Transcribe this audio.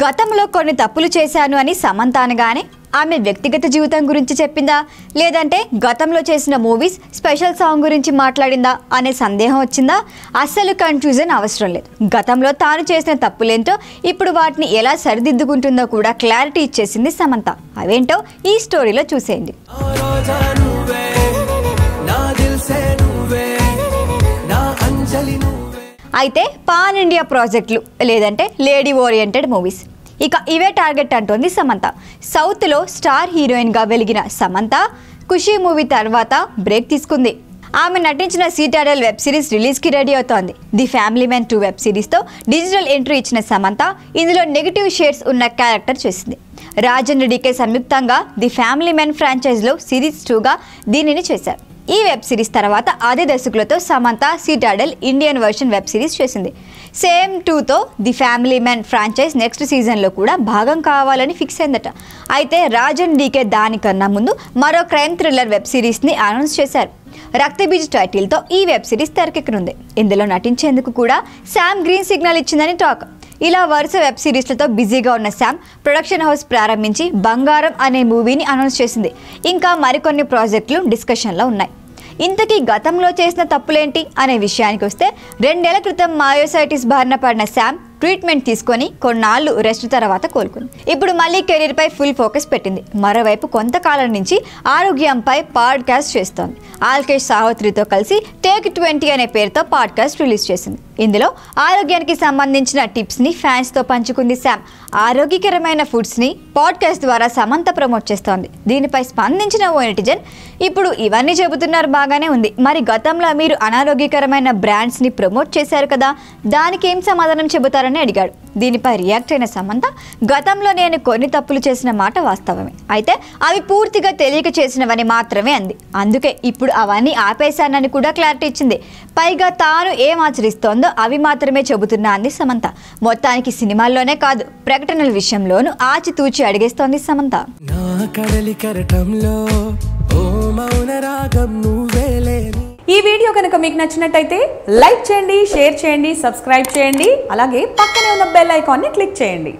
గతంలో కొన్ని తప్పులు చేశాను అని సమంత అనగానే ఆమె వ్యక్తిగత జీవితం గురించి చెప్పిందా లేదంటే గతంలో చేసిన మూవీస్ స్పెషల్ సాంగ్ గురించి మాట్లాడిందా అనే సందేహం వచ్చిందా? అస్సలు కన్ఫ్యూజన్ అవసరం లేదు. గతంలో తాను చేసిన తప్పులేంటో ఇప్పుడు వాటిని ఎలా సరిదిద్దుకుంటుందో కూడా క్లారిటీ ఇచ్చేసింది సమంత. అవేంటో ఈ స్టోరీలో చూసేయండి. అయితే పాన్ ఇండియా ప్రాజెక్టులు లేదంటే లేడీ ఓరియంటెడ్ మూవీస్ ఇక ఇవే టార్గెట్ అంటోంది సమంత. సౌత్లో స్టార్ హీరోయిన్గా వెలిగిన సమంత ఖుషీ మూవీ తర్వాత బ్రేక్ తీసుకుంది. ఆమె నటించిన సిటాడెల్ వెబ్ సిరీస్ రిలీజ్కి రెడీ అవుతోంది. ది ఫ్యామిలీ మ్యాన్ 2 వెబ్ సిరీస్తో డిజిటల్ ఎంట్రీ ఇచ్చిన సమంత ఇందులో నెగిటివ్ షేడ్స్ ఉన్న క్యారెక్టర్ చేసింది. రాజన్ రెడ్డికే సంయుక్తంగా ది ఫ్యామిలీ మ్యాన్ ఫ్రాంచైజ్లో సిరీస్ 2గా దీనిని చేశారు. ఈ వెబ్ సిరీస్ తర్వాత అదే దర్శకులతో Samantha Citadel Indian version web series చేసింది. సేమ్ 2తో The Family Man franchise next సీజన్లో కూడా భాగం కావాలని ఫిక్స్ అయిందట. అయితే రాజన్ డీకే దానికన్నా ముందు మరో క్రైమ్ థ్రిల్లర్ వెబ్ సిరీస్ని అనౌన్స్ చేశారు. రక్తబీజ్ టైటిల్తో ఈ వెబ్ సిరీస్ తెరకెక్కనుంది. ఇందులో నటించేందుకు కూడా శామ్ గ్రీన్ సిగ్నల్ ఇచ్చిందని టాక్. ఇలా వరుస వెబ్ సిరీస్లతో బిజీగా ఉన్న శామ్ ప్రొడక్షన్ హౌస్ ప్రారంభించి బంగారం అనే మూవీని అనౌన్స్ చేసింది. ఇంకా మరికొన్ని ప్రాజెక్టులు డిస్కషన్లో ఉన్నాయి. ఇంతకీ గతంలో చేసిన తప్పులేంటి అనే విషయానికి వస్తే 2 ఏళ్ల క్రితం మయోసైటిస్ బారిన పడిన శామ్ ట్రీట్మెంట్ తీసుకొని కొన్నాళ్ళు రెస్ట్ తర్వాత కోలుకుంది. ఇప్పుడు మళ్ళీ కెరీర్పై ఫుల్ ఫోకస్ పెట్టింది. మరోవైపు కొంతకాలం నుంచి ఆరోగ్యంపై పాడ్కాస్ట్ చేస్తోంది. ఆల్కేష్ సాహోత్రితో కలిసి టేక్ 20 అనే పేరుతో పాడ్కాస్ట్ రిలీజ్ చేసింది. ఇందులో ఆరోగ్యానికి సంబంధించిన టిప్స్ని ఫ్యాన్స్తో పంచుకుంది శామ్. ఆరోగ్యకరమైన ఫుడ్స్ని పాడ్కాస్ట్ ద్వారా సమంత ప్రమోట్ చేస్తోంది. దీనిపై స్పందించిన ఓ నెటిజన్, ఇప్పుడు ఇవన్నీ చెబుతున్నారు బాగానే ఉంది, మరి గతంలో మీరు అనారోగ్యకరమైన బ్రాండ్స్ని ప్రమోట్ చేశారు కదా, దానికి ఏం సమాధానం చెబుతారని అడిగాడు. దీనిపై రియాక్ట్ అయిన సమంత, గతంలో నేను కొన్ని తప్పులు చేసిన మాట వాస్తవమే, అయితే అవి పూర్తిగా తెలియక చేసినవని మాత్రమే అంది. అందుకే ఇప్పుడు అవన్నీ ఆపేశానని కూడా క్లారిటీ ఇచ్చింది. పైగా తాను ఏం ఆచరిస్తోందో అవి మాత్రమే చెబుతున్నా అంది సమంత. మొత్తానికి సినిమాల్లోనే కాదు ప్రకటనల విషయంలోనూ ఆచితూచి అడిగేస్తోంది సమంత. ఈ వీడియో కనుక మీకు నచ్చినట్టయితే లైక్ చేయండి, షేర్ చేయండి, సబ్స్క్రైబ్ చేయండి. అలాగే పక్కనే ఉన్న బెల్ ఐకాన్ని క్లిక్ చేయండి.